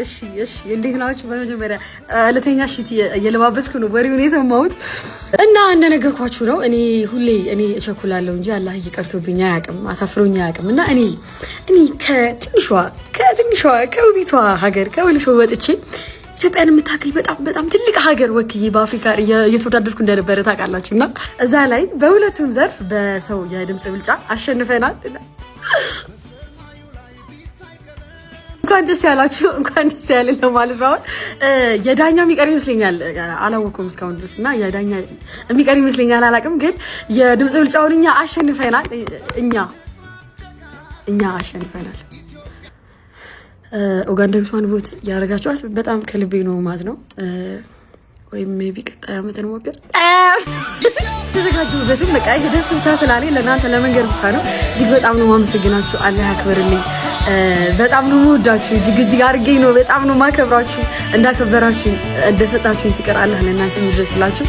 እሺ እንዴት ናችሁ? በመጀመሪያ ለተኛ ሽት እየለባበስኩ ነው ወሬውን የሰማሁት እና እንደነገርኳችሁ ነው። ሁሌ እኔ እቸኩላለሁ እንጂ አላህ ይቀርቶብኝ አያውቅም፣ አሳፍሮኝ አያውቅም። እና እኔ ከትንሿ ከውቢቷ ሀገር ከወሊሶ ወጥቼ ኢትዮጵያን የምታክል በጣም ትልቅ ሀገር ወክዬ በአፍሪካ እየተወዳደርኩ እንደነበረ ታውቃላችሁ። እና እዛ ላይ በሁለቱም ዘርፍ በሰው የድምፅ ብልጫ አሸንፈናል። እንኳን ደስ ያላችሁ፣ እንኳን ደስ ያለን ለማለት ነው። የዳኛ የሚቀር ይመስለኛል፣ አላወኩም እስካሁን ድረስ እና የዳኛ የሚቀር ይመስለኛል፣ አላውቅም። ግን የድምፅ ብልጫውን እኛ አሸንፈናል። እኛ አሸንፈናል። ኡጋንዳዊቷን ቮት ያደረጋችኋት በጣም ከልቤ ነው ማለት ነው። ወይም ሜቢ ቀጣይ ዓመት እንሞክር። ተዘጋጁበትም በቃ ደስ ብቻ ስላለኝ ለእናንተ ለመንገር ብቻ ነው። እጅግ በጣም ነው ማመሰግናችሁ። አላህ ያክብርልኝ። በጣም ነው የምወዳችሁ። እጅግ አድርጌ ነው በጣም ነው ማከብራችሁ። እንዳከበራችሁ እንደሰጣችሁኝ ፍቅር አላህ ለእናንተ ይድረስላችሁ።